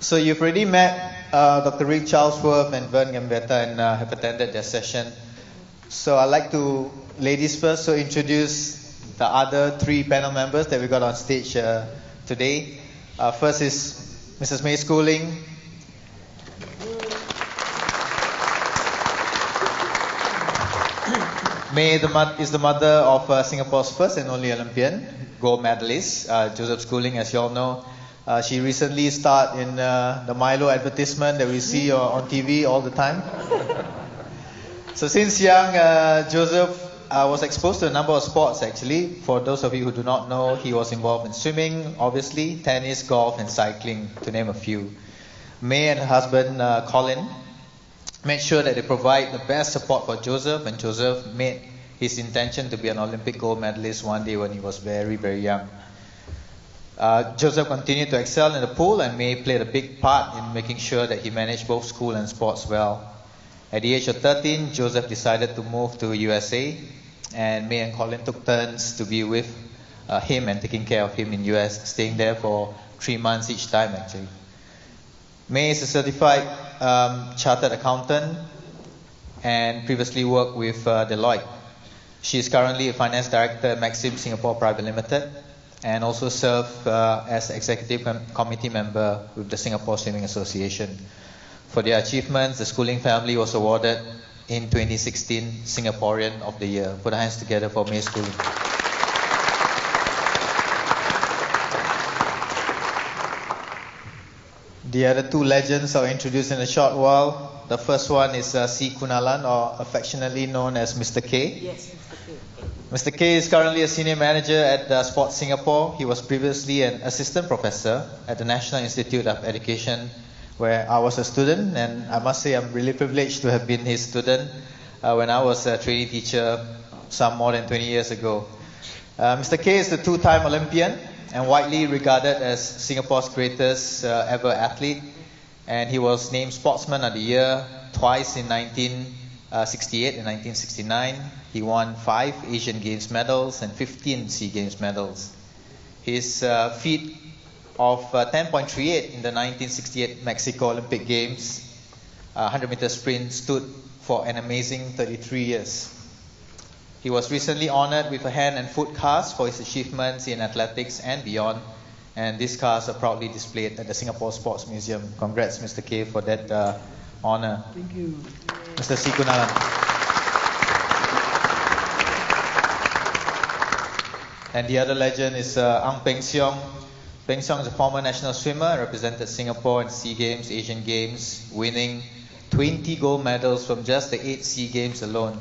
So you've already met Dr. Rick Charlesworth and Vern Gambetta and have attended their session. So I'd like to, ladies first, so introduce the other three panel members that we got on stage today. First is Mrs. May Schooling. May is the mother of Singapore's first and only Olympian, gold medalist, Joseph Schooling, as you all know. She recently starred in the Milo advertisement that we see on TV all the time. So since young, Joseph was exposed to a number of sports actually. For those of you who do not know, he was involved in swimming, obviously, tennis, golf and cycling, to name a few. May and her husband, Colin, made sure that they provide the best support for Joseph, and Joseph made his intention to be an Olympic gold medalist one day when he was very, very young. Joseph continued to excel in the pool, and May played a big part in making sure that he managed both school and sports well. At the age of 13, Joseph decided to move to USA, and May and Colin took turns to be with him and taking care of him in US, staying there for 3 months each time actually. May is a certified chartered accountant and previously worked with Deloitte. She is currently a finance director at Maxim Singapore Private Limited, and also served as executive committee member with the Singapore Swimming Association. For their achievements, the Schooling family was awarded in 2016 Singaporean of the Year. Put our hands together for May Schooling. The other two legends I'll introduce in a short while. The first one is C. Kunalan, or affectionately known as Mr. K. Yes, Mr. K. Mr. K is currently a senior manager at Sports Singapore. He was previously an assistant professor at the National Institute of Education, where I was a student, and I must say I'm really privileged to have been his student when I was a trainee teacher some more than 20 years ago. Mr. K is the two-time Olympian and widely regarded as Singapore's greatest ever athlete, and he was named Sportsman of the Year twice in 1968 and 1969. He won 5 Asian Games medals and 15 SEA Games medals. His feat of 10.38 in the 1968 Mexico Olympic Games 100-meter sprint stood for an amazing 33 years. He was recently honored with a hand and foot cast for his achievements in athletics and beyond, and these casts are proudly displayed at the Singapore Sports Museum. Congrats, Mr. K, for that honor. Thank you. Mr. C. Kunalan. And the other legend is Ang Peng Siong. Peng Siong is a former national swimmer, represented Singapore in SEA Games, Asian Games, winning 20 gold medals from just the 8 SEA Games alone.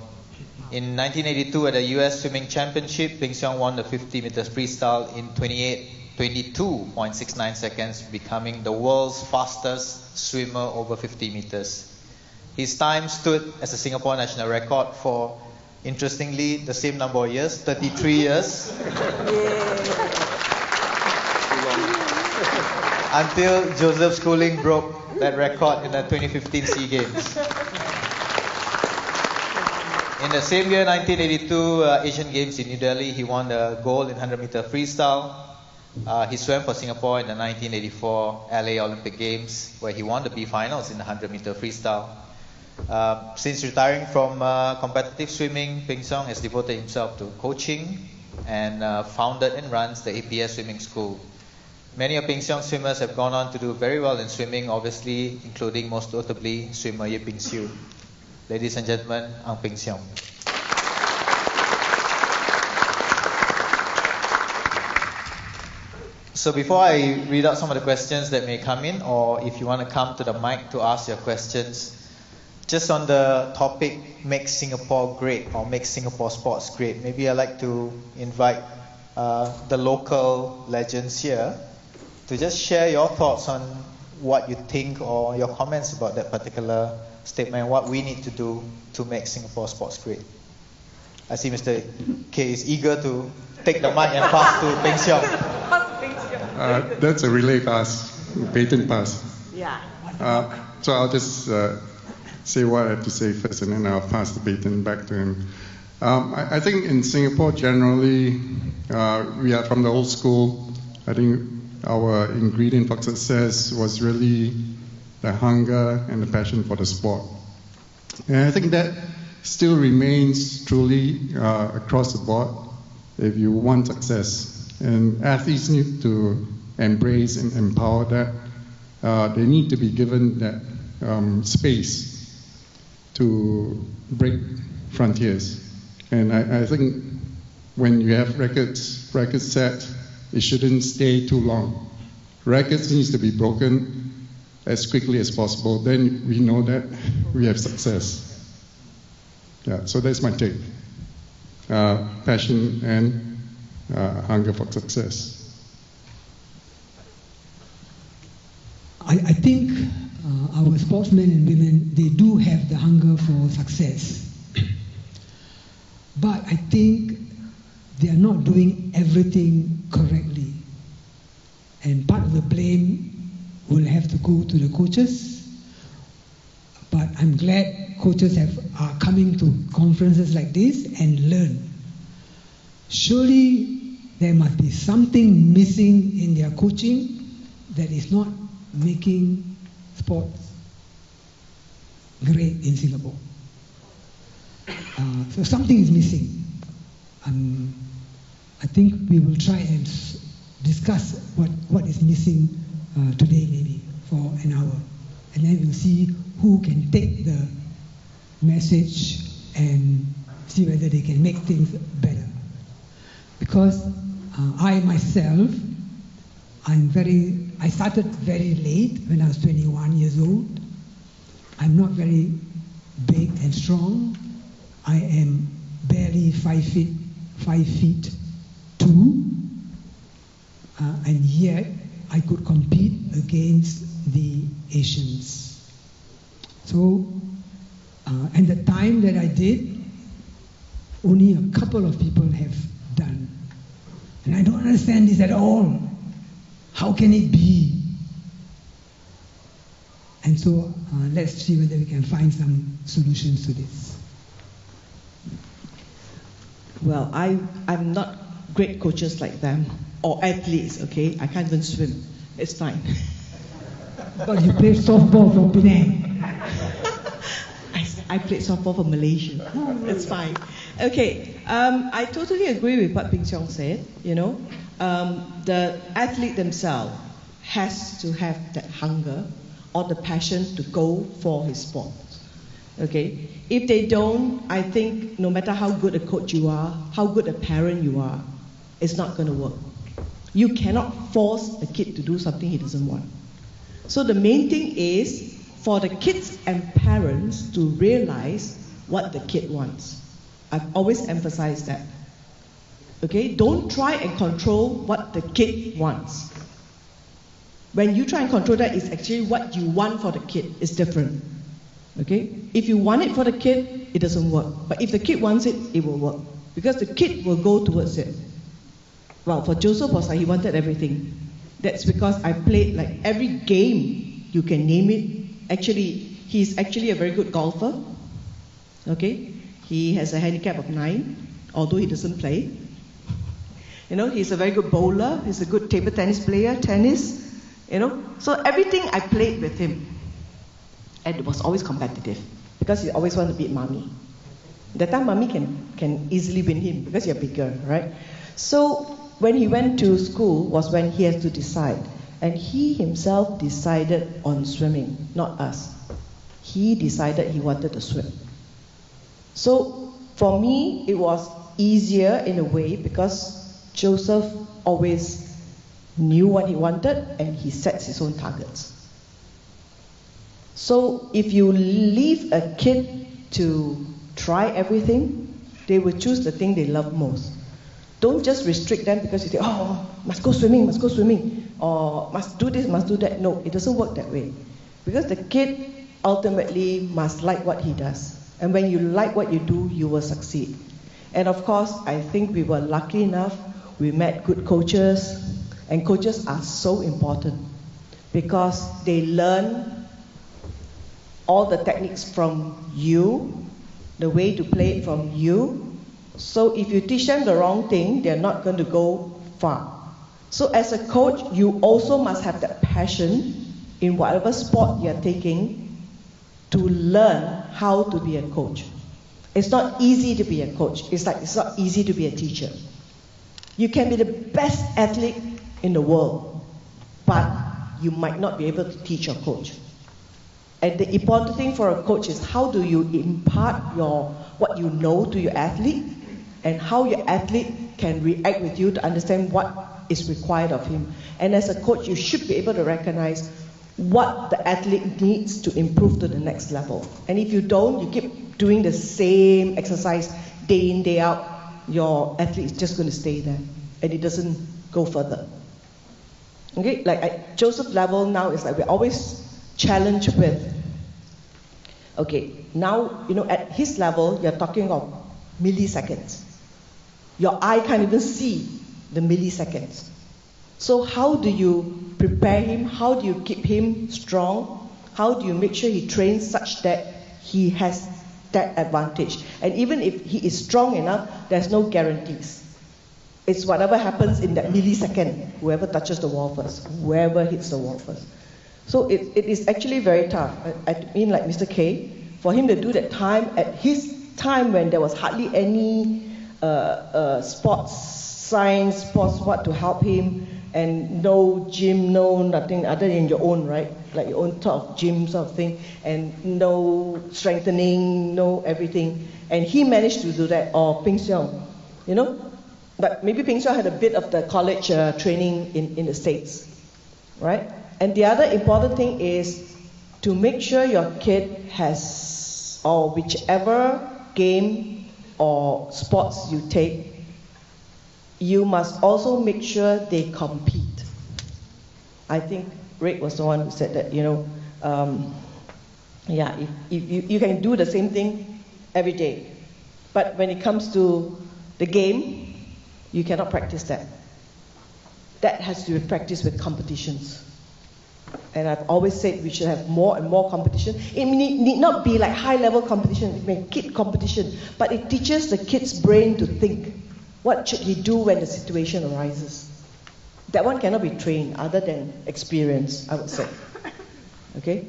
In 1982 at the US Swimming Championship, Peng Siong won the 50 meters freestyle in 22.69 seconds, becoming the world's fastest swimmer over 50 meters. His time stood as a Singapore national record for, interestingly, the same number of years, 33 years. Until Joseph Schooling broke that record in the 2015 SEA Games. In the same year, 1982 Asian Games in New Delhi, he won the gold in 100-meter freestyle. He swam for Singapore in the 1984 LA Olympic Games, where he won the B finals in the 100-meter freestyle. Since retiring from competitive swimming, Peng Siong has devoted himself to coaching and founded and runs the APS Swimming School. Many of Peng Siong's swimmers have gone on to do very well in swimming, obviously, including most notably swimmer Yip Ping Siu. Ladies and gentlemen, Ang Peng Siong. So before I read out some of the questions that may come in, or if you want to come to the mic to ask your questions, just on the topic, make Singapore great, or make Singapore sports great, maybe I'd like to invite the local legends here to just share your thoughts on what you think or your comments about that particular statement and what we need to do to make Singapore sports great. I see Mr. K is eager to take the mic and pass to Peng Siong. That's a relay pass, baton pass. Yeah. So I'll just say what I have to say first, and then I'll pass the baton back to him. I think in Singapore generally, we are from the old school. I think our ingredient for success was really the hunger and the passion for the sport. And I think that still remains truly across the board if you want success. And athletes need to embrace and empower that. They need to be given that space to break frontiers. And I think when you have records set, it shouldn't stay too long. Records needs to be broken as quickly as possible. Then we know that we have success. Yeah, so that's my take. Passion and hunger for success. I think our sportsmen and women, they do have the hunger for success. But I think they are not doing everything correctly. And part of the blame will have to go to the coaches. But I'm glad coaches are coming to conferences like this and learn. Surely there must be something missing in their coaching that is not making sports great in Singapore. So something is missing. I think we will try and discuss what is missing today maybe for an hour. And then we'll see who can take the message and see whether they can make things better. Because I myself, I started very late when I was 21 years old. I'm not very big and strong. I am barely 5 feet 2, and yet I could compete against the Asians. So, and the time that I did, only a couple of people have done. And I don't understand this at all. How can it be? And so let's see whether we can find some solutions to this. Well, I'm not great coaches like them, or athletes, okay? I can't even swim. It's fine. But you played softball for Penang. I played softball for Malaysia. It's fine. Okay, I totally agree with what Ping Siong said. You know, the athlete themselves has to have that hunger or the passion to go for his sport. Okay, if they don't, I think no matter how good a coach you are, how good a parent you are, it's not going to work. You cannot force a kid to do something he doesn't want. So the main thing is for the kids and parents to realize what the kid wants. I've always emphasized that. Okay, don't try and control what the kid wants. When you try and control that, it's actually what you want for the kid. It's different. Okay? If you want it for the kid, it doesn't work. But if the kid wants it, it will work. Because the kid will go towards it. Well, for Joseph was like he wanted everything. That's because I played like every game you can name it. Actually, he's actually a very good golfer. Okay? He has a handicap of 9, although he doesn't play. You know, he's a very good bowler. He's a good table tennis player, tennis. You know, so everything I played with him. And it was always competitive because he always wanted to beat mommy. That time mommy can easily win him because you're bigger, right? So when he went to school was when he had to decide. And he himself decided on swimming, not us. He decided he wanted to swim. So for me, it was easier in a way because Joseph always knew what he wanted and he sets his own targets. So if you leave a kid to try everything, they will choose the thing they love most. Don't just restrict them because you say, oh, must go swimming, or must do this, must do that. No, it doesn't work that way. Because the kid ultimately must like what he does. And when you like what you do, you will succeed. And of course, I think we were lucky enough, we met good coaches, and coaches are so important because they learn all the techniques from you, the way to play it from you. So if you teach them the wrong thing, they're not going to go far. So as a coach, you also must have that passion in whatever sport you're taking to learn how to be a coach. It's not easy to be a coach. It's like it's not easy to be a teacher. You can be the best athlete in the world, but you might not be able to teach or coach. And the important thing for a coach is how do you impart what you know to your athlete, and how your athlete can react with you to understand what is required of him. And as a coach, you should be able to recognize what the athlete needs to improve to the next level. And if you don't, you keep doing the same exercise day in, day out, your athlete is just going to stay there, and it doesn't go further. Okay, like at Joseph level now, it's like we're always challenged with, okay, now, at his level, you're talking of milliseconds. Your eye can't even see the milliseconds. So how do you prepare him? How do you keep him strong? How do you make sure he trains such that he has that advantage? And even if he is strong enough, there's no guarantees. It's whatever happens in that millisecond, whoever touches the wall first, whoever hits the wall first. So it is actually very tough. I mean, like Mr. K, for him to do that time at his time when there was hardly any sports science, sports what to help him, and no gym, no nothing other than your own, right? Like your own sort of gym sort of thing, and no strengthening, no everything. And he managed to do that, or Ping Siong, But maybe Ping Siong had a bit of the college training in the States, right? And the other important thing is to make sure your kid has, or whichever game or sports you take, you must also make sure they compete. I think Rick was the one who said that, if you can do the same thing every day, but when it comes to the game, you cannot practice that. That has to be practiced with competitions. And I've always said we should have more and more competition. It need not be like high-level competition, it may be kid competition, but it teaches the kid's brain to think. What should he do when the situation arises? That one cannot be trained other than experience, I would say. Okay?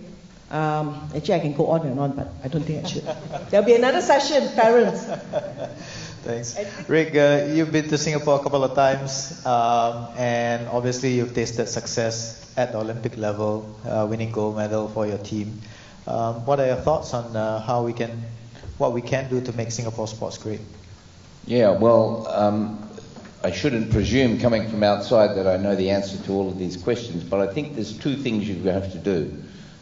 Actually, I can go on and on, but I don't think I should. There'll be another session, parents. Thanks. Rick, you've been to Singapore a couple of times, and obviously you've tasted success at the Olympic level, winning gold medal for your team. What are your thoughts on what we can do to make Singapore sports great? Yeah, well, I shouldn't presume coming from outside that I know the answer to all of these questions, but I think there's two things you have to do.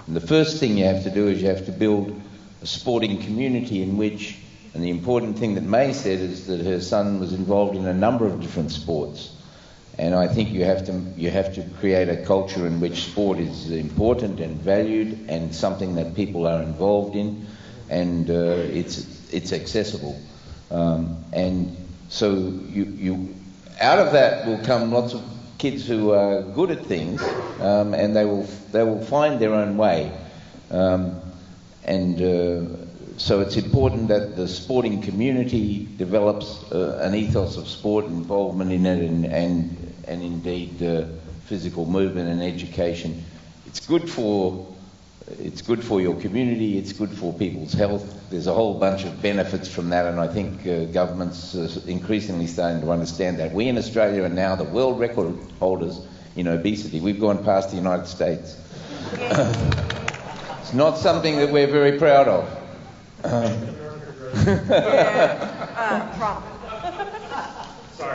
And the first thing you have to do is you have to build a sporting community in which, and the important thing that May said is that her son was involved in a number of different sports. And I think you have to create a culture in which sport is important and valued and something that people are involved in, and it's accessible. And so you out of that will come lots of kids who are good at things, and they will find their own way. So it's important that the sporting community develops an ethos of sport, involvement in it, and indeed physical movement and education. It's good for your community, it's good for people's health. There's a whole bunch of benefits from that, and I think governments are increasingly starting to understand that. We in Australia are now the world record holders in obesity. We've gone past the United States. It's not something that we're very proud of.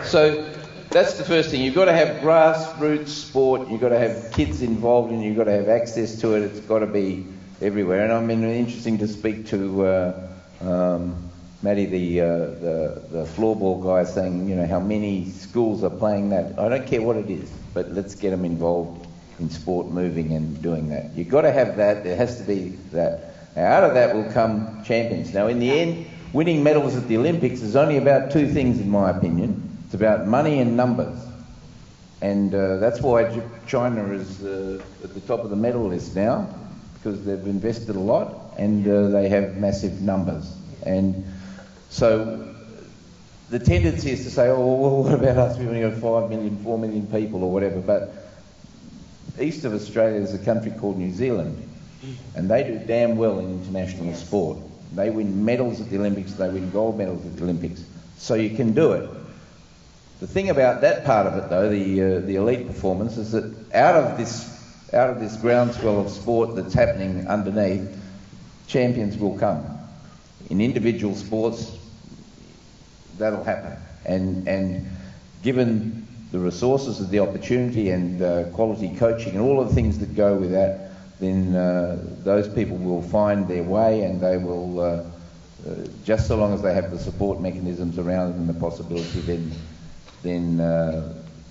So that's the first thing. You've got to have grassroots sport. You've got to have kids involved in it. You've got to have access to it. It's got to be everywhere. And I mean, it's interesting to speak to Matty, the floorball guy, saying, how many schools are playing that. I don't care what it is, but let's get them involved in sport, moving and doing that. You've got to have that. There has to be that. Now, out of that will come champions. Now, in the end, winning medals at the Olympics is only about two things, in my opinion. It's about money and numbers. And that's why China is at the top of the medal list now, because they've invested a lot and they have massive numbers. And so the tendency is to say, oh, well, what about us? We've only got 5 million, 4 million people or whatever. But east of Australia is a country called New Zealand, and they do damn well in international sport. They win medals at the Olympics, they win gold medals at the Olympics. So you can do it. The thing about that part of it, though, the elite performance, is that out of this groundswell of sport that's happening underneath, champions will come. In individual sports, that'll happen. And given the resources of the opportunity and quality coaching and all of the things that go with that, then those people will find their way, and they will, just so long as they have the support mechanisms around them and the possibility, then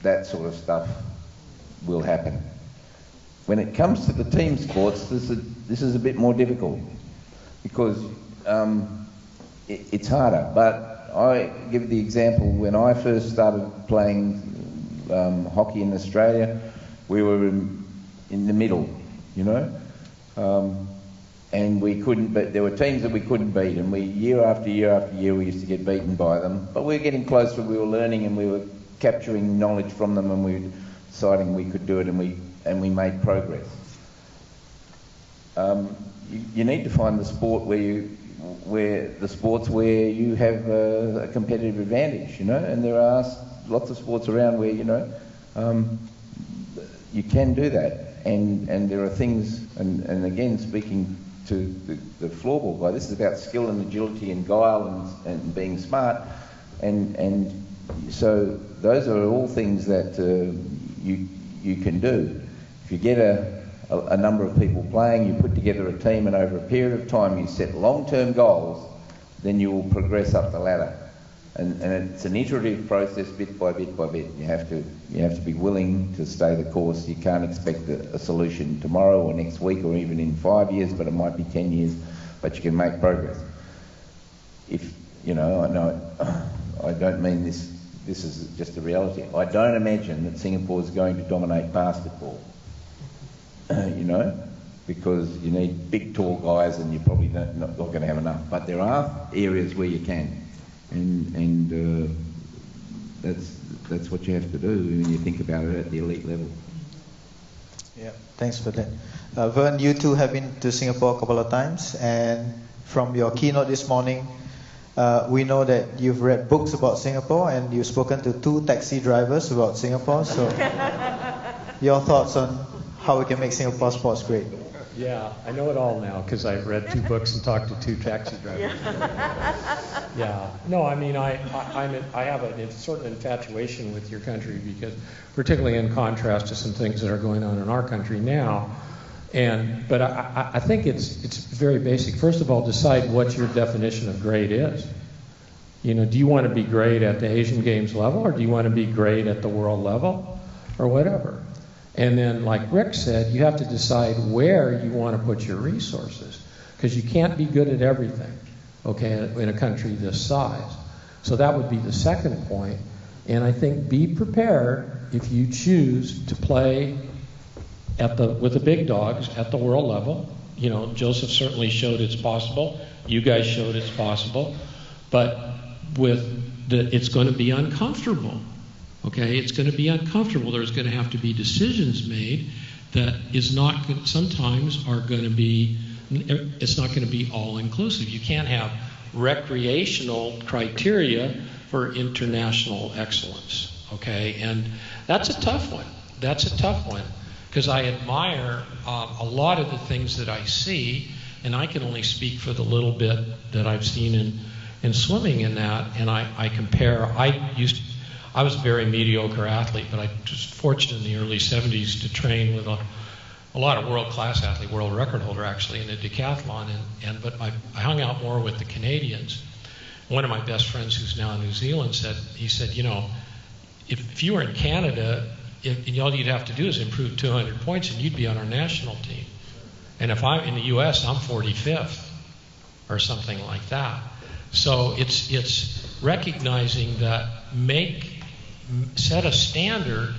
that sort of stuff will happen. When it comes to the team sports, this is a bit more difficult, because it's harder. But I give the example, when I first started playing hockey in Australia, we were in the middle, you know, and we couldn't, but there were teams that we couldn't beat, and year after year after year we used to get beaten by them. But we were getting closer, we were learning, and we were capturing knowledge from them, and we were deciding we could do it, and we made progress. You need to find the sport where you have a competitive advantage, you know, and there are lots of sports around where, you know, you can do that, and there are things, and again, speaking to the floorball guy, this is about skill and agility and guile and being smart, and so those are all things that you can do. If you get a number of people playing, you put together a team, and over a period of time you set long-term goals, then you will progress up the ladder. And it's an iterative process, bit by bit by bit. You have to be willing to stay the course. You can't expect a solution tomorrow or next week or even in 5 years, but it might be 10 years, but you can make progress. If, you know, I don't mean this is just a reality. I don't imagine that Singapore is going to dominate basketball. You know, because you need big, tall guys, and you're probably not going to have enough. But there are areas where you can, and that's what you have to do when you think about it at the elite level. Yeah, thanks for that. Vern, you too have been to Singapore a couple of times, and from your keynote this morning, we know that you've read books about Singapore, and you've spoken to 2 taxi drivers about Singapore. So, your thoughts on how we can make Singapore sports great? Yeah, I know it all now because I've read 2 books and talked to 2 taxi drivers. Yeah. No, I mean, I have a certain infatuation with your country, because particularly in contrast to some things that are going on in our country now. But I think it's very basic. First of all, decide what your definition of great is. You know, do you want to be great at the Asian Games level, or do you want to be great at the world level, or whatever? And then, like Rick said, you have to decide where you want to put your resources, because you can't be good at everything, okay, in a country this size. So that would be the second point. And I think be prepared if you choose to play with the big dogs at the world level. You know, Joseph certainly showed it's possible. You guys showed it's possible. But it's going to be uncomfortable. Okay, it's going to be uncomfortable. There's going to have to be decisions made that sometimes are going to be, it's not going to be all inclusive. You can't have recreational criteria for international excellence. Okay, and that's a tough one. Because I admire a lot of the things that I see, and I can only speak for the little bit that I've seen in swimming in that, and I compare. I was a very mediocre athlete, but I was fortunate in the early 70s to train with a lot of world-class athlete, world record holder actually, in a decathlon, but I hung out more with the Canadians. One of my best friends, who's now in New Zealand, said, you know, if you were in Canada, and all you'd have to do is improve 200 points, and you'd be on our national team. And if I'm in the U.S., I'm 45th or something like that. So it's recognizing that set a standard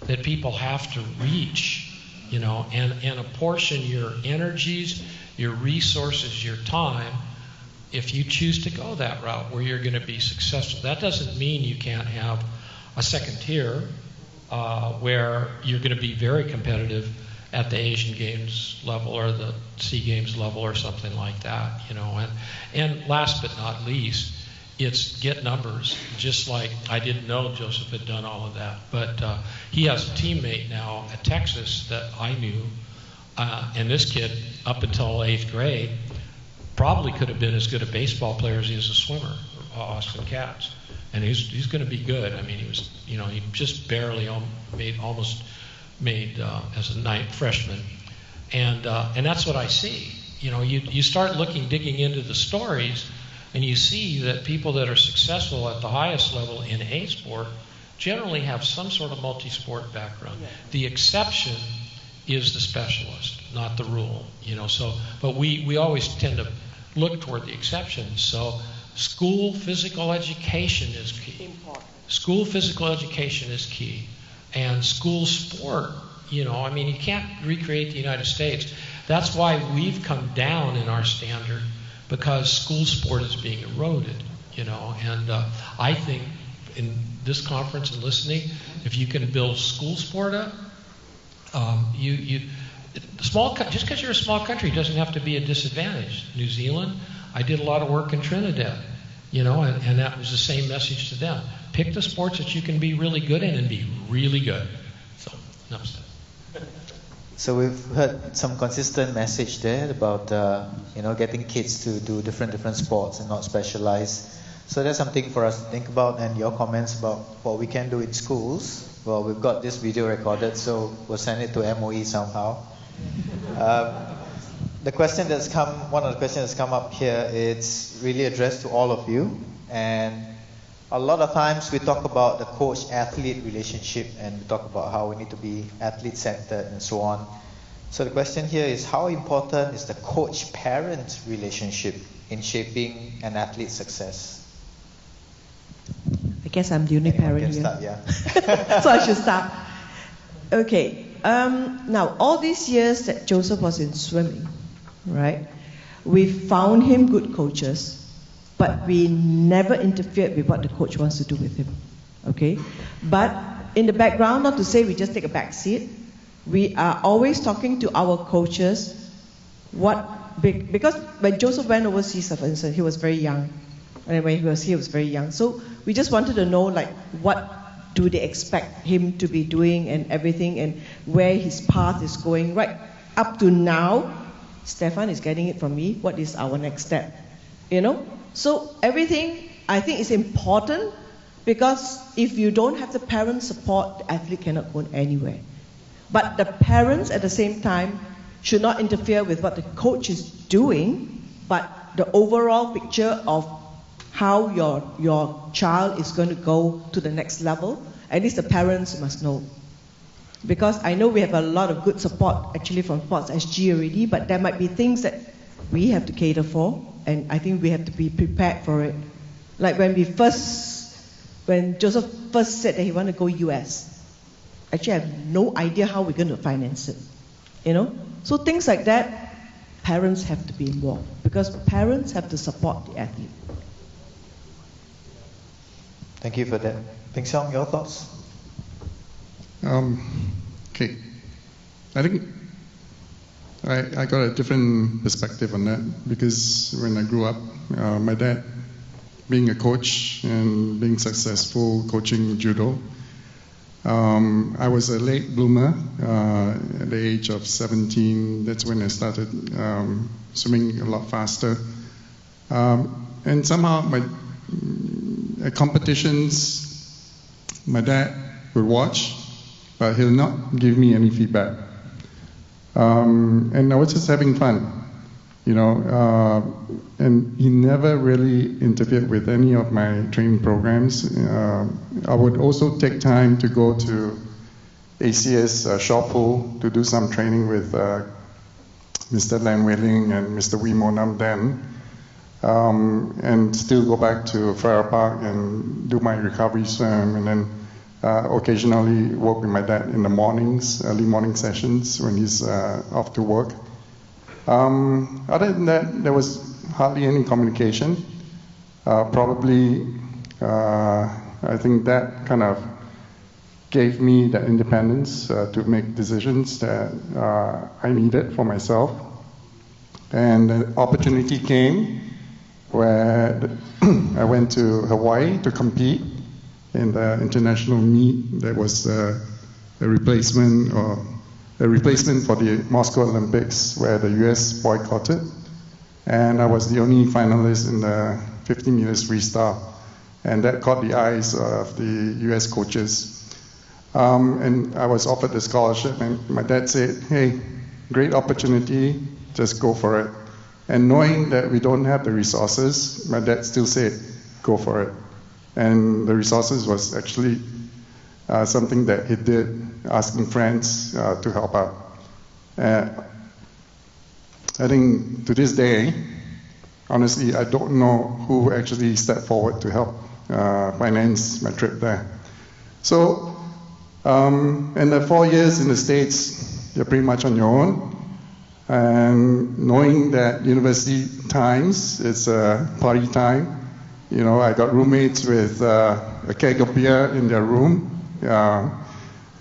that people have to reach, you know, and apportion your energies, your resources, your time if you choose to go that route where you're going to be successful. That doesn't mean you can't have a second tier where you're going to be very competitive at the Asian Games level or the SEA Games level or something like that, you know. And last but not least, it's get numbers. Just like I didn't know Joseph had done all of that, but he has a teammate now at Texas that I knew, and this kid, up until 8th grade, probably could have been as good a baseball player as he is a swimmer, Austin Katz. And he's going to be good. I mean, he just barely made as a ninth freshman, and that's what I see. You know, you start digging into the stories, and you see that people that are successful at the highest level in a sport generally have some sort of multi-sport background. Yeah. The exception is the specialist, not the rule. You know, so but we always tend to look toward the exceptions. So school physical education is key. Important. School physical education is key. And school sport, you know, I mean, you can't recreate the United States. That's why we've come down in our standard, because school sport is being eroded, you know. And I think in this conference and listening, if you can build school sport up, just because you're a small country doesn't have to be a disadvantage. New Zealand, I did a lot of work in Trinidad, you know, and that was the same message to them. Pick the sports that you can be really good in and be really good. So, namaste. So we've heard some consistent message there about getting kids to do different sports and not specialize. So that's something for us to think about. And your comments about what we can do in schools. Well, we've got this video recorded, so we'll send it to MOE somehow. One of the questions that's come up here, it's really addressed to all of you. And a lot of times we talk about the coach-athlete relationship, and we talk about how we need to be athlete-centered and so on. So the question here is, how important is the coach-parent relationship in shaping an athlete's success? I guess I'm the only parent here. Start, yeah. So I should start. Okay. Now, all these years that Joseph was in swimming, right, we found him good coaches, but we never interfered with what the coach wants to do with him. Okay? But in the background, not to say we just take a back seat, we are always talking to our coaches because when Joseph went overseas, for instance, he was very young. And when he was here, he was very young. So we just wanted to know, like, what do they expect him to be doing and everything, and where his path is going. Right up to now, Stefan is getting it from me. What is our next step? You know? So everything, I think, is important, because if you don't have the parent support, the athlete cannot go anywhere. But the parents, at the same time, should not interfere with what the coach is doing, but the overall picture of how your child is going to go to the next level. At least the parents must know. Because I know we have a lot of good support actually from Sports SG already, but there might be things that we have to cater for, and I think we have to be prepared for it. Like when Joseph first said that he wanted to go US, actually I have no idea how we're going to finance it. You know? So things like that, parents have to be involved, because parents have to support the athlete. Thank you for that. Peng Siong, your thoughts? Okay. I think I got a different perspective on that, because when I grew up, my dad, being a coach and being successful coaching judo, I was a late bloomer at the age of 17. That's when I started swimming a lot faster. And somehow at competitions, my dad would watch, but he'll not give me any feedback. And I was just having fun, you know, and he never really interfered with any of my training programs. I would also take time to go to ACS short pool to do some training with Mr. Lam Wei Ling and Mr. Wee Mo Nam then. And still go back to Farrer Park and do my recovery swim, and then occasionally work with my dad in the mornings, early morning sessions when he's off to work. Other than that, there was hardly any communication. Probably, I think that kind of gave me the independence to make decisions that I needed for myself. And the opportunity came where I went to Hawaii to compete in the international meet that was a replacement for the Moscow Olympics, where the US boycotted. And I was the only finalist in the 50 meters freestyle. And that caught the eyes of the US coaches. And I was offered the scholarship, and my dad said, hey, great opportunity, just go for it. And knowing that we don't have the resources, my dad still said, go for it. And the resources was actually something that he did, asking friends to help out. I think to this day, honestly, I don't know who actually stepped forward to help finance my trip there. So, and the 4 years in the States, you're pretty much on your own. And knowing that university times, it's a party time. You know, I got roommates with a keg of beer in their room,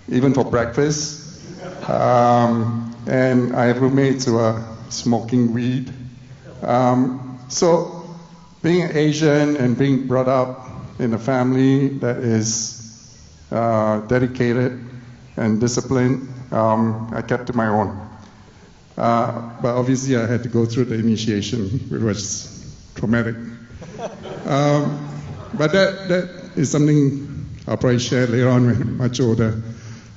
even for breakfast. And I have roommates who are smoking weed. So being Asian and being brought up in a family that is dedicated and disciplined, I kept to my own. But obviously I had to go through the initiation, which was traumatic. But that is something I'll probably share later on when I'm much older.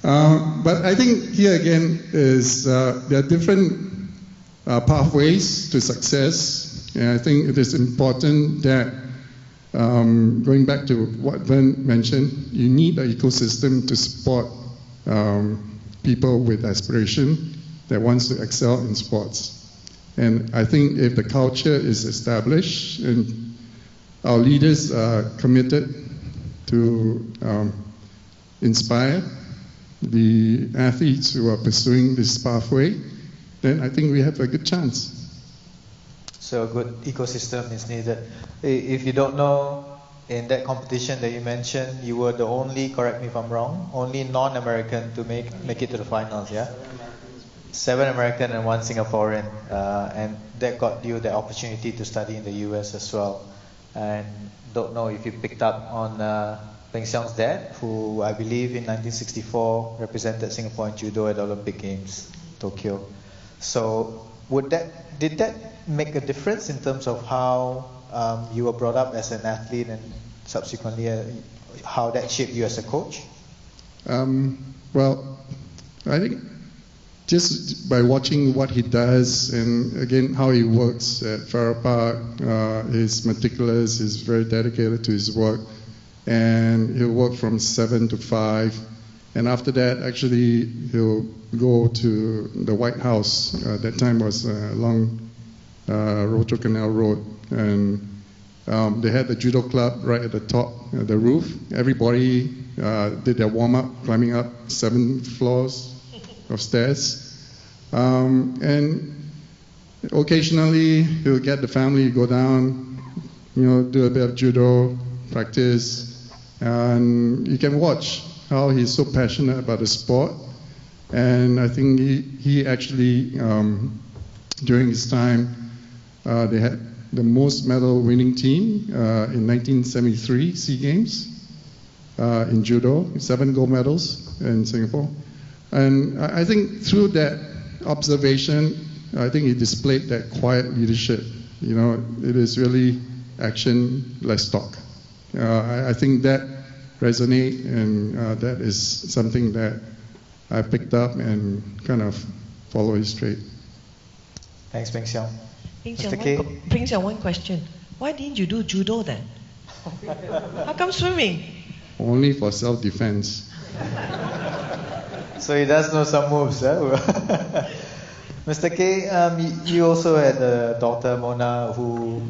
But I think here again is there are different pathways to success. And I think it is important that, going back to what Vern mentioned, you need an ecosystem to support people with aspiration that wants to excel in sports. And I think if the culture is established and our leaders are committed to inspire the athletes who are pursuing this pathway, then I think we have a good chance. So a good ecosystem is needed. If you don't know, in that competition that you mentioned, you were the only, correct me if I'm wrong, only non-American to make it to the finals, yeah? 7 American and 1 Singaporean, and that got you the opportunity to study in the US as well. And don't know if you picked up on Peng Xiong's dad, who I believe in 1964 represented Singapore in judo at the Olympic Games, Tokyo. So did that make a difference in terms of how you were brought up as an athlete and subsequently how that shaped you as a coach? Well, I think just by watching what he does and again how he works at Farrer Park, he's meticulous, he's very dedicated to his work, and he'll work from 7 to 5, and after that actually he'll go to the White House. That time was along Rochor Canal Road, and they had the judo club right at the top, the roof. Everybody did their warm-up, climbing up 7 floors of stairs. And occasionally he'll get the family to go down, do a bit of judo, practice, and you can watch how he's so passionate about the sport. And I think he actually, during his time, they had the most medal winning team in 1973 SEA Games in judo, 7 gold medals in Singapore. And I think through that observation, I think he displayed that quiet leadership. It is really action, less talk. I think that resonates, and that is something that I picked up and kind of follow his trait. Thanks, Peng Xiong. Mr. K? Peng Xiong, one question. Why didn't you do judo then? How come swimming? Only for self-defense. So he does know some moves, huh? Mr. K, you also had a daughter, Mona, who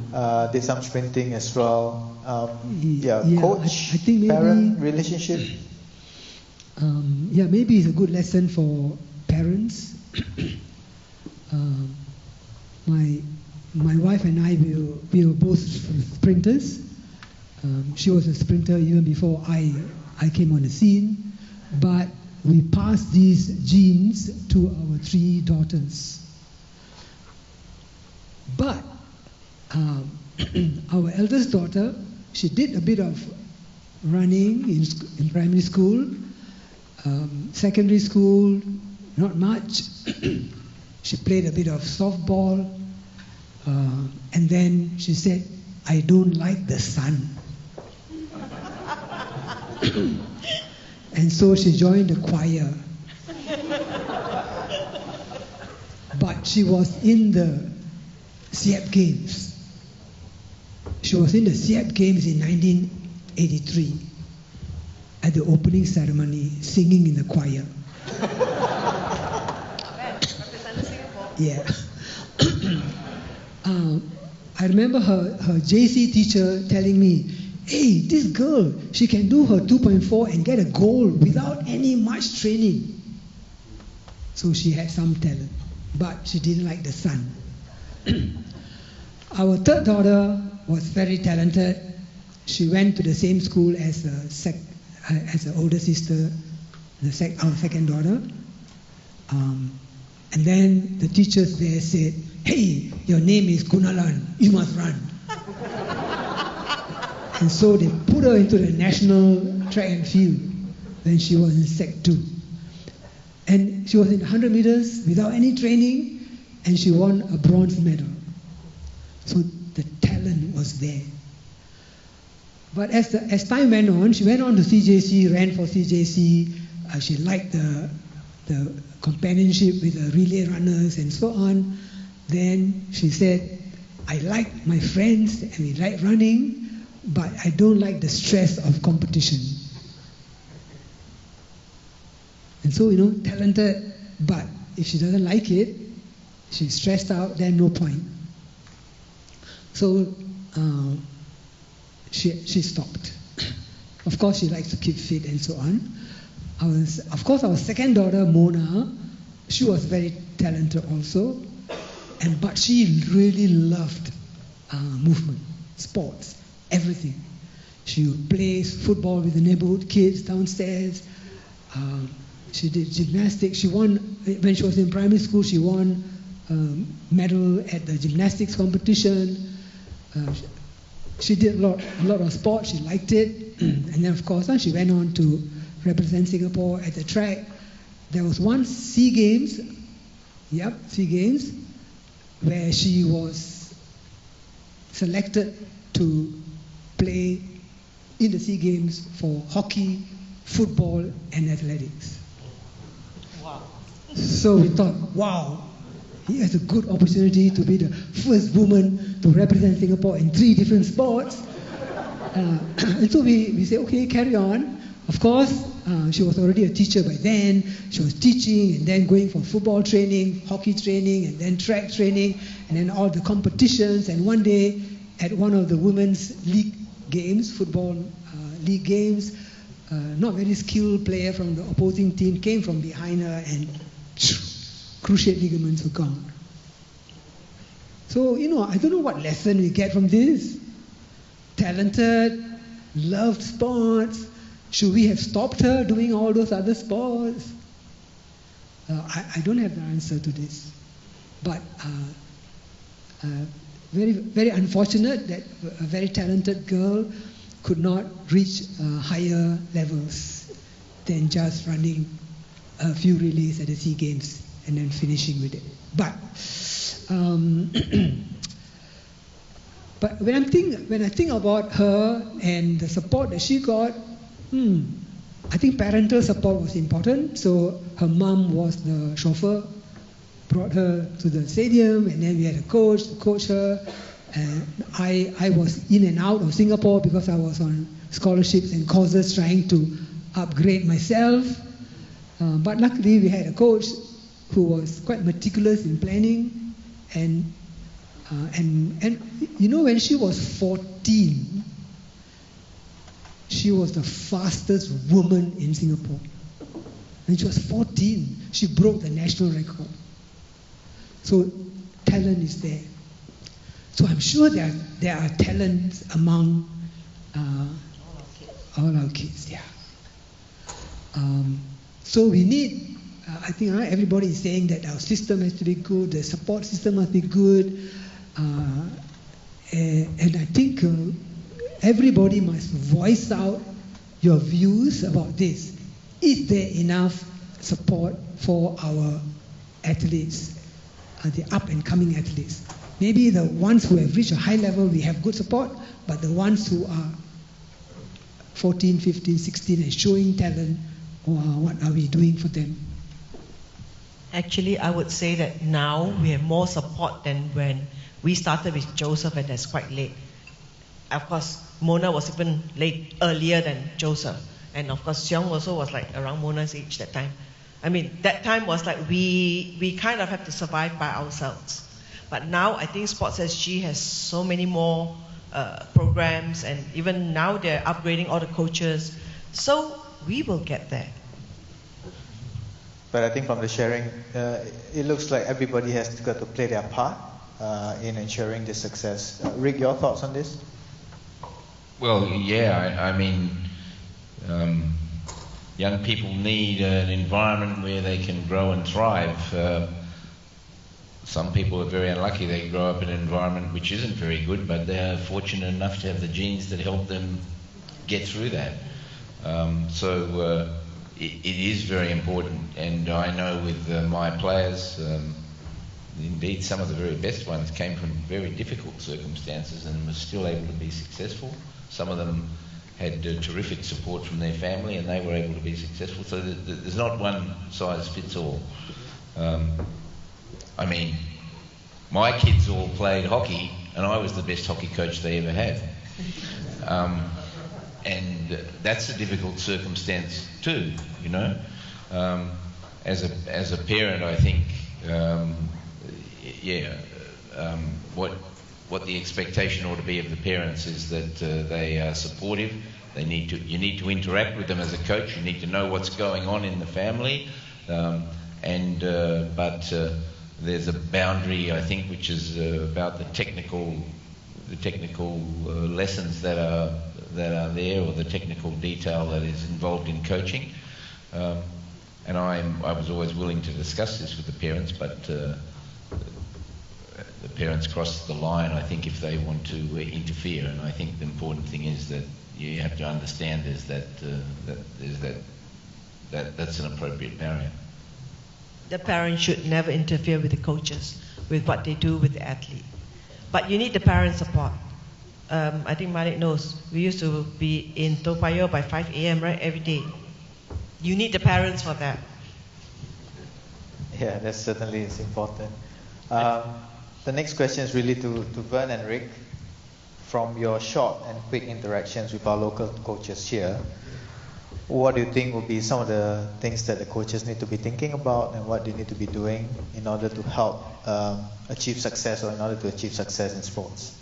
did some sprinting as well. Coach, I think maybe, parent relationship? Maybe it's a good lesson for parents. My my wife and I, we were both sprinters. She was a sprinter even before I came on the scene. But we passed these genes to our 3 daughters. But our eldest daughter, she did a bit of running in primary school, secondary school, not much. She played a bit of softball, and then she said, "I don't like the sun." And so she joined the choir. But she was in the Siap Games. She was in the Siap Games in 1983 at the opening ceremony, singing in the choir. Yeah. I remember her JC teacher telling me, "Hey, this girl, she can do her 2.4 and get a gold without any much training." So she had some talent, but she didn't like the sun. Our third daughter was very talented. She went to the same school as the older sister, our second daughter. And then the teachers there said, "Hey, your name is Gunalan, you must run." And so they put her into the national track and field when she was in Sec 2. And she was in 100 meters without any training, and she won a bronze medal. So the talent was there. But as time went on, she went on to CJC, ran for CJC. She liked the companionship with the relay runners and so on. Then she said, "I like my friends and we like running, but I don't like the stress of competition." And so, talented, but if she doesn't like it, she's stressed out, then no point. So she stopped. Of course, she likes to keep fit and so on. Of course, our second daughter, Mona, she was very talented also, but she really loved movement, sports, everything. She would play football with the neighborhood kids downstairs. She did gymnastics. She won, when she was in primary school, she won medal at the gymnastics competition. She did a lot of sports. She liked it. And then, of course, she went on to represent Singapore at the track. There was one SEA Games, where she was selected to play in the SEA Games for hockey, football, and athletics. Wow. So we thought, wow, he has a good opportunity to be the first woman to represent Singapore in 3 different sports. And so we said, okay, carry on. Of course, she was already a teacher by then. She was teaching and then going for football training, hockey training, and then track training, and then all the competitions. And one day, at one of the women's league games, football league games, not very skilled player from the opposing team came from behind her and cruciate ligaments were gone. So, I don't know what lesson we get from this. Talented, loved sports. Should we have stopped her doing all those other sports? I don't have the answer to this. But very, very unfortunate that a very talented girl could not reach higher levels than just running a few relays at the SEA Games and then finishing with it. But but when I think about her and the support that she got, I think parental support was important. So her mom was the chauffeur, brought her to the stadium, and then we had a coach to coach her. And I was in and out of Singapore because I was on scholarships and courses trying to upgrade myself. But luckily we had a coach who was quite meticulous in planning. And when she was 14, she was the fastest woman in Singapore. When she was 14, she broke the national record. So talent is there. So I'm sure there are talents among all our kids. Yeah. So we need. I think everybody is saying that our system has to be good, the support system must be good, and I think everybody must voice out your views about this. Is there enough support for our athletes, the up and coming athletes? Maybe the ones who have reached a high level, we have good support, but the ones who are 14, 15, 16 and showing talent, what are we doing for them? Actually, I would say that now we have more support than when we started with Joseph, and that's quite late. Of course, Mona was even earlier than Joseph. And of course, Xiong also was like around Mona's age that time. I mean, that time was like we kind of have to survive by ourselves. But now I think Sports SG has so many more programs, and even now they're upgrading all the coaches. So we will get there. But I think from the sharing, it looks like everybody has got to play their part in ensuring the success. Rick, your thoughts on this? Well, yeah, I mean, young people need an environment where they can grow and thrive. Some people are very unlucky. They grow up in an environment which isn't very good, but they're fortunate enough to have the genes that help them get through that. It is very important, and I know with my players, indeed some of the very best ones came from very difficult circumstances and were still able to be successful. Some of them had terrific support from their family and they were able to be successful. So there's not one size fits all. I mean, my kids all played hockey and I was the best hockey coach they ever had. And that's a difficult circumstance too, you know. As a parent, I think, what the expectation ought to be of the parents is that they are supportive. You need to interact with them as a coach. You need to know what's going on in the family, but there's a boundary, I think, which is about the technical lessons that are there, or the technical detail that is involved in coaching. And I was always willing to discuss this with the parents, but the parents cross the line, I think, if they want to interfere. And I think the important thing is that you have to understand is that's an appropriate barrier. The parents should never interfere with the coaches, with what they do with the athlete. But you need the parent support. I think Malik knows. We used to be in Toa Payoh by 5 a.m. right every day. You need the parents for that. Yeah, that certainly is important. The next question is really to Vern and Rick. From your short and quick interactions with our local coaches here, what do you think will be some of the things that the coaches need to be thinking about and what they need to be doing in order to help achieve success, or in order to achieve success in sports,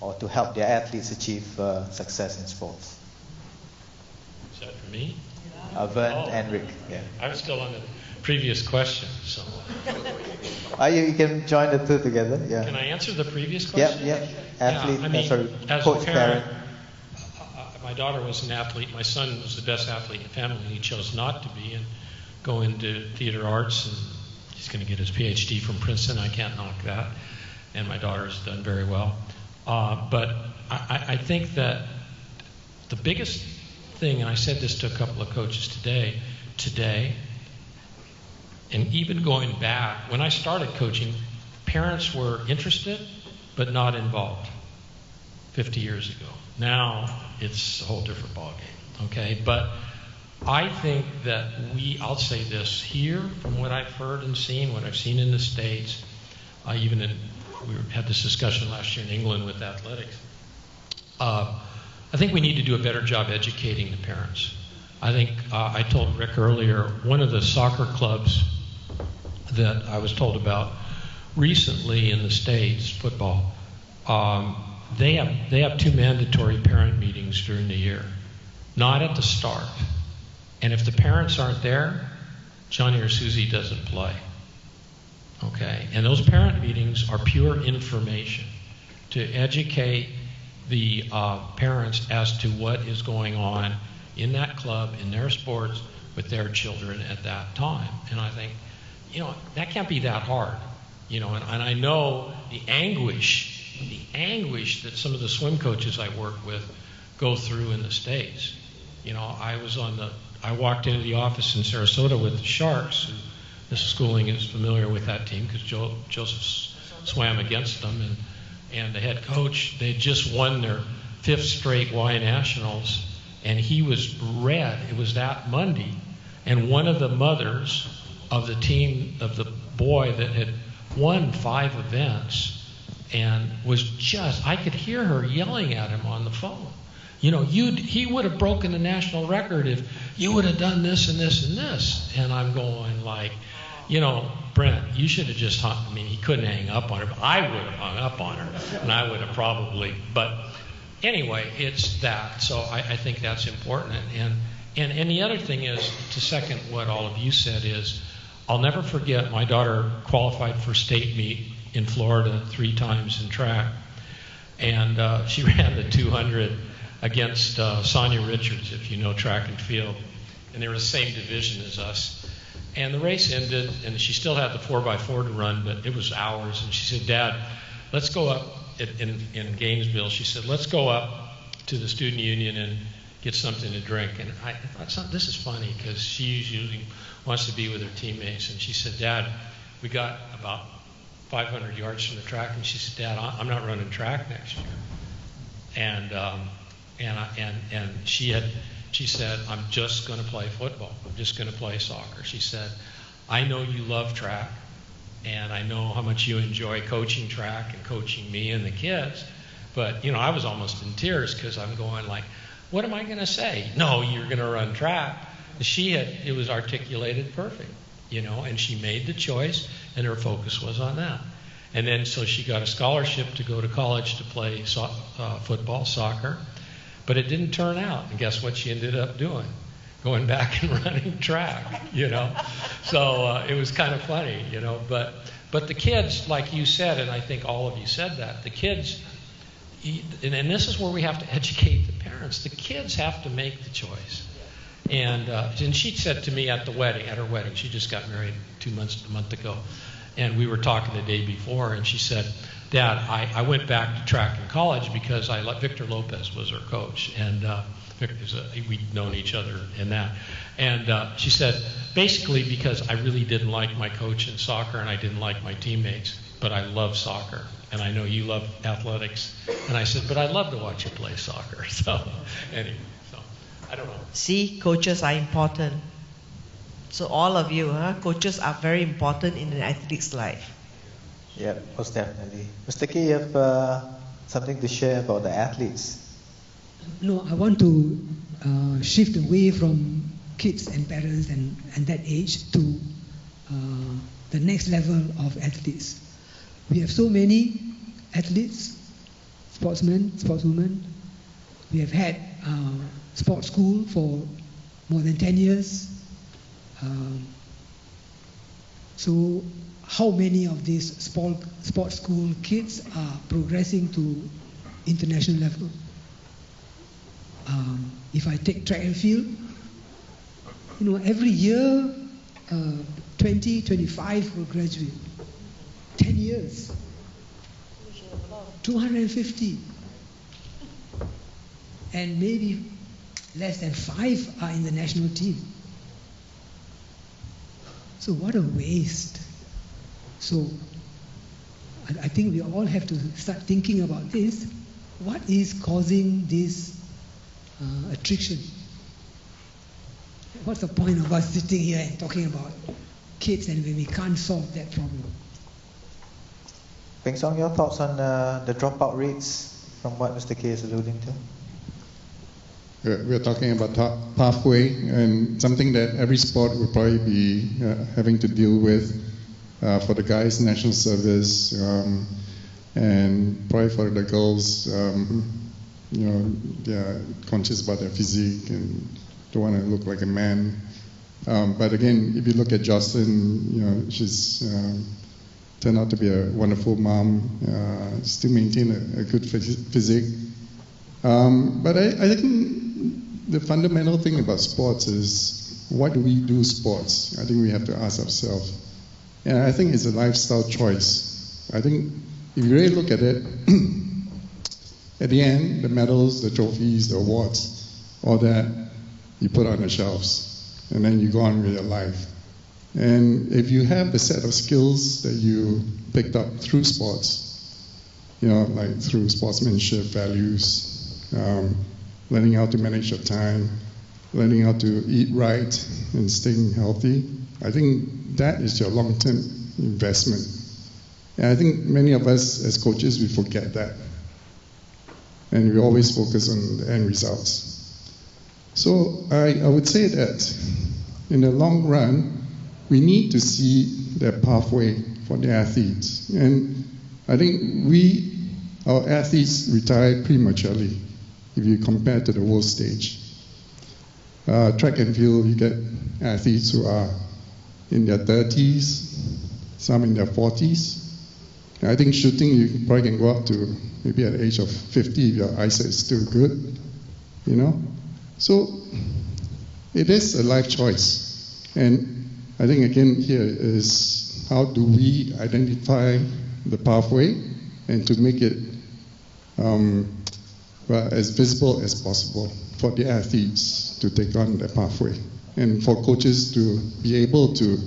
or to help their athletes achieve success in sports? Is that for me? Vern and Rick. Yeah. I was still on the previous question, so. You can join the two together. Yeah. Can I answer the previous question? Yep. Athlete. Yeah, I mean, as coach, a parent. My daughter was an athlete. My son was the best athlete in the family, and he chose not to be and go into theater arts. And he's going to get his PhD from Princeton. I can't knock that. And my daughter's done very well. But I think that the biggest thing, and I said this to a couple of coaches today, and even going back, when I started coaching, parents were interested but not involved 50 years ago. Now it's a whole different ballgame, okay? But I think that I'll say this here, from what I've heard and seen, what I've seen in the States, we had this discussion last year in England with athletics. I think we need to do a better job educating the parents. I think I told Rick earlier, one of the soccer clubs that I was told about recently in the States, football, they have 2 mandatory parent meetings during the year, not at the start. And if the parents aren't there, Johnny or Susie doesn't play. Okay? And those parent meetings are pure information. to educate the parents as to what is going on in that club, in their sports, with their children at that time. And I think, that can't be that hard. And I know the anguish that some of the swim coaches I work with go through in the States. I walked into the office in Sarasota with the Sharks. Mrs. Schooling is familiar with that team because Joseph swam against them, and the head coach, they had just won their 5th straight Y Nationals, and he was red. It was that Monday, and one of the mothers of the team, of the boy that had won 5 events, and was just, I could hear her yelling at him on the phone. He would have broken the national record if you would have done this and this and this. And I'm going like, Brent, you should have just hung. He couldn't hang up on her, but I would have hung up on her, and I would have probably. But anyway, it's that. So I think that's important. And the other thing is, to second what all of you said, is I'll never forget my daughter qualified for state meet in Florida 3 times in track, and she ran the 200 against Sonia Richards, if you know track and field, and they were the same division as us. And the race ended, and she still had the 4x4 to run, but it was hours. And she said, "Dad, let's go up in Gainesville." She said, "Let's go up to the student union and get something to drink." And I thought, this is funny, because she usually wants to be with her teammates. And she said, "Dad, we got about 500 yards from the track." And she said, "Dad, I'm not running track next year." And she said, "I'm just going to play football. I'm just going to play soccer." She said, "I know you love track, and I know how much you enjoy coaching track and coaching me and the kids." But, I was almost in tears, because I'm going like, what am I going to say? No, you're going to run track. It was articulated perfect, and she made the choice, and her focus was on that. And then so she got a scholarship to go to college to play football, soccer. But it didn't turn out, and guess what she ended up doing? Going back and running track, So it was kind of funny, But the kids, like you said, and I think all of you said that, the kids, and this is where we have to educate the parents. The kids have to make the choice. And she said to me at her wedding, she just got married a month ago, and we were talking the day before, and she said, "Dad, I went back to track in college because Victor Lopez was her coach, and we'd known each other in that." And she said, basically because I really didn't like my coach in soccer and I didn't like my teammates, but I love soccer, and I know you love athletics. And I said, "But I'd love to watch you play soccer." So anyway, I don't know. See, coaches are important. So all of you, coaches are very important in an athlete's life. Yeah, most definitely. Mr. K, you have something to share about the athletes? No, I want to shift away from kids and parents and that age to the next level of athletes. We have so many athletes, sportsmen, sportswomen. We have had sports school for more than 10 years. So how many of these sports school kids are progressing to international level? If I take track and field, every year 20, 25 will graduate. 10 years, 250. And maybe less than 5 are in the national team. So what a waste. So I think we all have to start thinking about this. What is causing this attrition? What's the point of us sitting here and talking about kids and when we can't solve that problem? Peng Song, your thoughts on the dropout rates from what Mr. K is alluding to? We're talking about pathway, and something that every sport will probably be having to deal with. For the guys, national service, and probably for the girls, they're conscious about their physique and don't want to look like a man. But again, if you look at Jocelyn, she's turned out to be a wonderful mom, still maintain a good physique. But I think the fundamental thing about sports is, why do we do sports? I think we have to ask ourselves. And I think it's a lifestyle choice. I think if you really look at it, at the end, the medals, the trophies, the awards, all that, you put on the shelves, and then you go on with your life. And if you have the set of skills that you picked up through sports, like through sportsmanship, values, learning how to manage your time, learning how to eat right and staying healthy, I think that is your long-term investment. And I think many of us as coaches, we forget that. And we always focus on the end results. So I would say that in the long run, we need to see the pathway for the athletes. And I think our athletes retire prematurely if you compare to the world stage. Track and field, you get athletes who are in their 30s, some in their 40s. I think shooting, you probably can go up to maybe at the age of 50 if your eyesight is still good, So it is a life choice. And I think again here is, how do we identify the pathway and to make it as visible as possible for the athletes to take on the pathway, and for coaches to be able to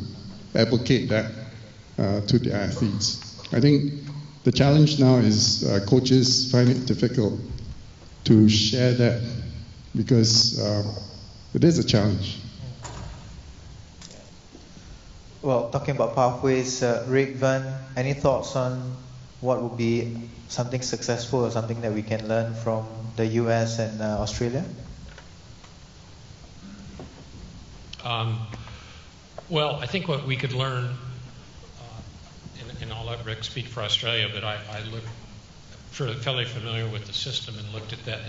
advocate that to the athletes. I think the challenge now is coaches find it difficult to share that, because it is a challenge. Well, talking about pathways, Rick, Van, any thoughts on what would be something successful or something that we can learn from the US and Australia? Well, I think what we could learn, and I'll let Rick speak for Australia, but I fairly familiar with the system and looked at that,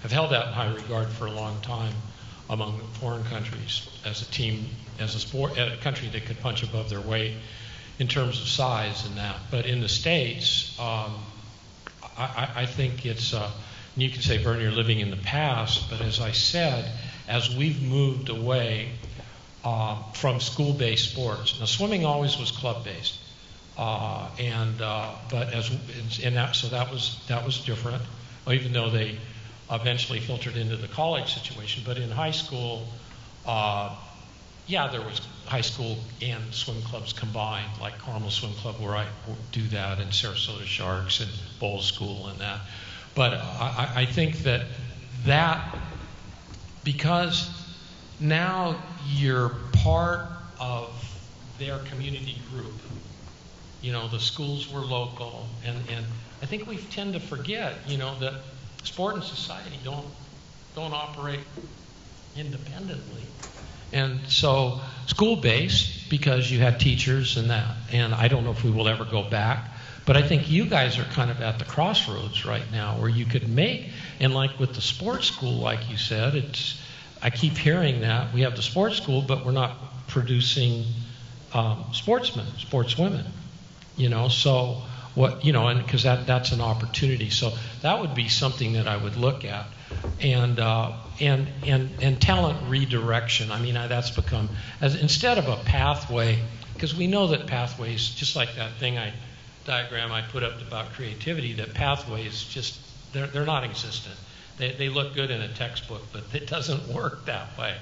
have held that in high regard for a long time among foreign countries as a team, as a country that could punch above their weight in terms of size and that. But in the States, I think it's, you can say, Vern, you're living in the past, but as I said, as we've moved away from school-based sports. Now, swimming always was club-based, so that was different. Even though they eventually filtered into the college situation, but in high school, there was high school and swim clubs combined, like Carmel Swim Club, where I do that, and Sarasota Sharks and Bowles School and that. But I think that because now you're part of their community group. The schools were local, and I think we tend to forget, that sport and society don't operate independently. And so school-based, because you had teachers and that, and I don't know if we will ever go back, but I think you guys are kind of at the crossroads right now where you could make, and like with the sports school, like you said, I keep hearing that we have the sports school, but we're not producing sportswomen, so what, and because that's an opportunity. So that would be something that I would look at. And talent redirection. I mean, that's become, instead of a pathway, because we know that pathways, just like that diagram I put up about creativity, that pathways just, they're not existent. They look good in a textbook, but it doesn't work that way,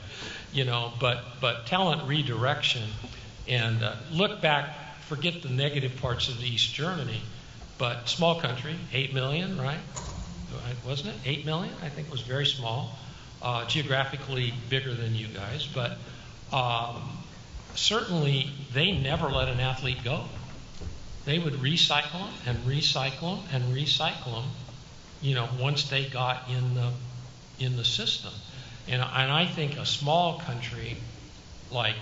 but talent redirection, and look back, forget the negative parts of East Germany, but small country, 8 million, right? Wasn't it? 8 million? I think it was very small. Geographically bigger than you guys, but certainly they never let an athlete go. They would recycle them and recycle them and recycle them, once they got in the system. And I think a small country like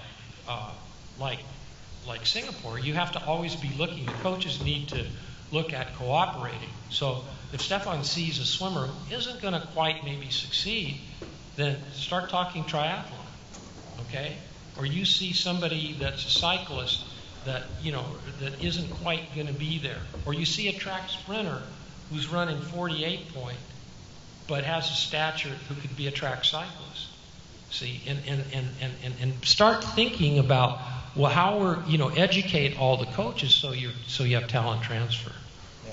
Singapore, you have to always be looking. The coaches need to look at cooperating. So if Stefan sees a swimmer who isn't going to quite maybe succeed, then start talking triathlon, okay? Or you see somebody that's a cyclist that, you know, that isn't quite going to be there. Or you see a track sprinter who's running 48 point, but has a stature who could be a track cyclist. See, and start thinking about, well, how we're, you know, educate all the coaches so you have talent transfer.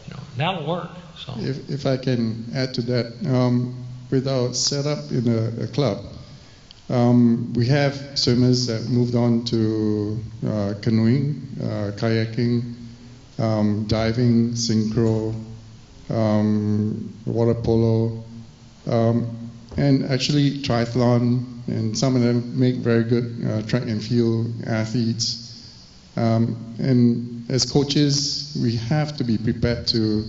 You know, that'll work. So if I can add to that, with our setup in a club, we have swimmers that moved on to canoeing, kayaking, diving, synchro, water polo, and actually triathlon, and some of them make very good track and field athletes. And as coaches, we have to be prepared to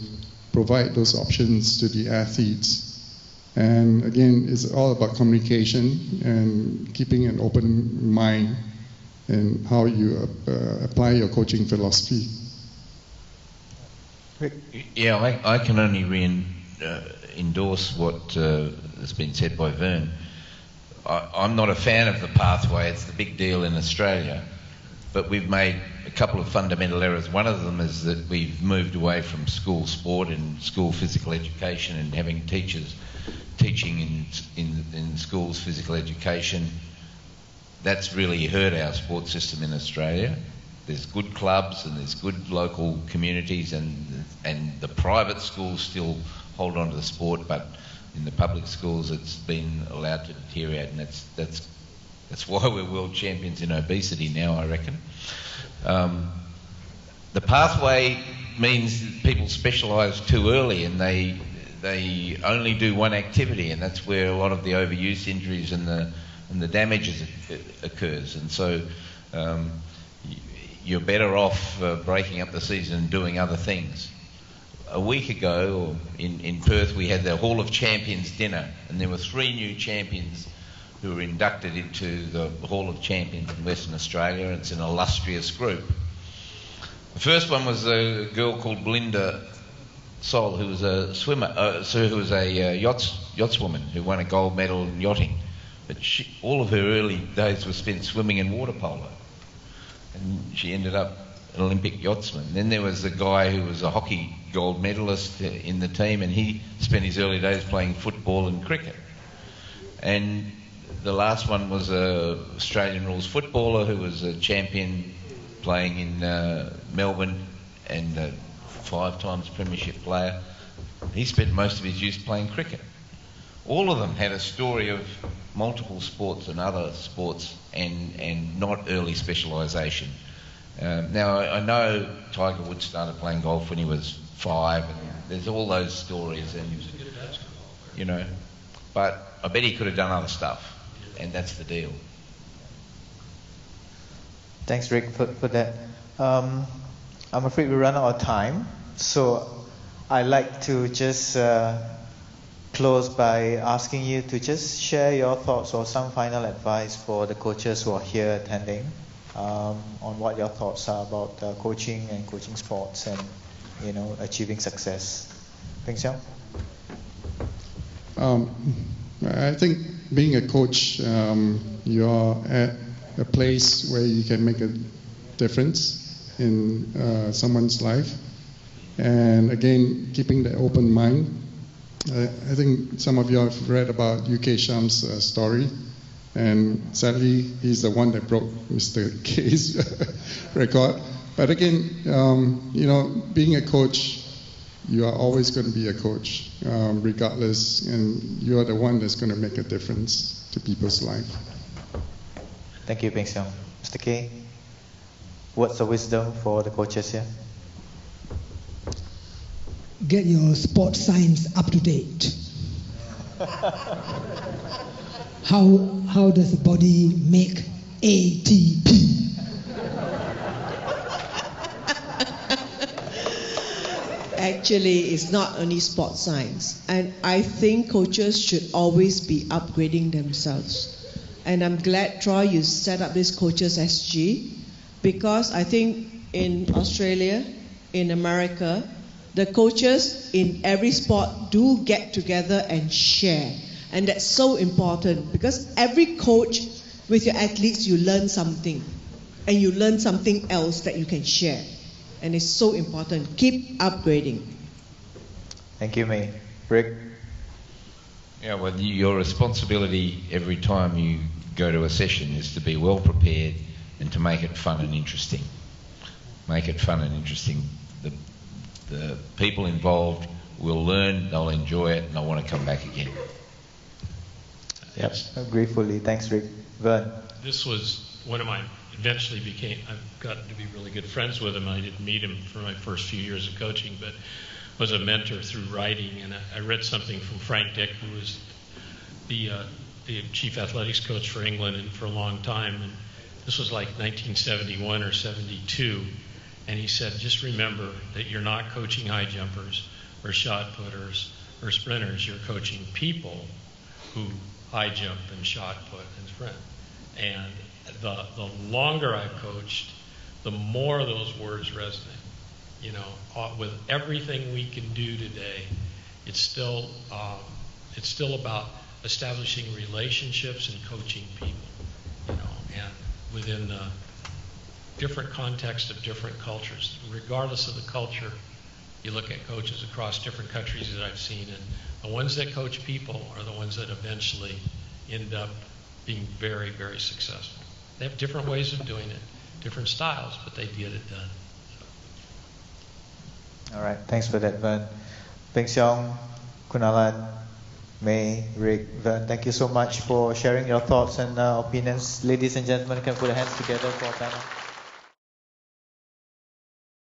provide those options to the athletes. And again, it's all about communication and keeping an open mind and how you apply your coaching philosophy. Yeah, I can only endorse what has been said by Vern. I'm not a fan of the pathway. It's the big deal in Australia. But we've made a couple of fundamental errors. One of them is that we've moved away from school sport and school physical education and having teachers teaching in schools physical education. That's really hurt our sports system in Australia. There's good clubs and there's good local communities, and the private schools still hold on to the sport, but in the public schools it's been allowed to deteriorate, and that's why we're world champions in obesity now, I reckon. The pathway means people specialise too early, and they only do one activity, and that's where a lot of the overuse injuries and the damages occurs. And so you're better off breaking up the season and doing other things. A week ago in Perth we had the Hall of Champions dinner, and there were 3 new champions who were inducted into the Hall of Champions in Western Australia. It's an illustrious group. The first one was a girl called Belinda Sol, who was a swimmer, who was a yachtswoman who won a gold medal in yachting. But all of her early days were spent swimming and water polo, and she ended up an Olympic yachtsman. Then there was a guy who was a hockey gold medalist in the team, and he spent his early days playing football and cricket. And the last one was a Australian rules footballer who was a champion playing in Melbourne, and 5 times premiership player. He spent most of his youth playing cricket. All of them had a story of multiple sports and other sports, and not early specialisation. Now, I know Tiger Woods started playing golf when he was 5, and there's all those stories, and you know, but I bet he could have done other stuff, and that's the deal. Thanks, Rick, for that. I'm afraid we run out of time, so I'd like to just close by asking you to just share your thoughts or some final advice for the coaches who are here attending on what your thoughts are about coaching and coaching sports and, you know, achieving success. Peng Siong? I think being a coach, you are at a place where you can make a difference in someone's life, and again, keeping the open mind. I think some of you have read about UK Sham's story, and sadly he's the one that broke Mr. K's record. But again, you know, being a coach, you are always going to be a coach, regardless, and you are the one that's going to make a difference to people's life. Thank you, Peng Siong. Mr. K, words of wisdom for the coaches here? Get your sports science up to date. How does the body make ATP? Actually, it's not only sports science, and I think coaches should always be upgrading themselves. And I'm glad, Troy, you set up this Coaches SG, because I think in Australia, in America, the coaches in every sport do get together and share. And that's so important, because every coach with your athletes, you learn something. and you learn something else that you can share. And it's so important. Keep upgrading. Thank you, May. Rick? Yeah, well, your responsibility every time you go to a session is to be well prepared and to make it fun and interesting. Make it fun and interesting. The people involved will learn, they'll enjoy it, and they'll want to come back again. Yep, agree fully. Thanks, Rick. Vern? This was one of my, I've gotten to be really good friends with him. I didn't meet him for my first few years of coaching, but was a mentor through writing. And I read something from Frank Dick, who was the chief athletics coach for England and for a long time. And this was like 1971 or 72. And he said, just remember that you're not coaching high jumpers or shot putters or sprinters. You're coaching people who high jump and shot put and sprint. And the longer I've coached, the more those words resonate. You know, with everything we can do today, it's still about establishing relationships and coaching people. You know, and within the different context of different cultures, regardless of the culture, you look at coaches across different countries that I've seen, and the ones that coach people are the ones that eventually end up being very, very successful. They have different ways of doing it, different styles, but they get it done. All right, thanks for that, Vern. Peng Siong, Kunalan, May, Rick, Vern, thank you so much for sharing your thoughts and opinions. Ladies and gentlemen, can we put our hands together for our panel?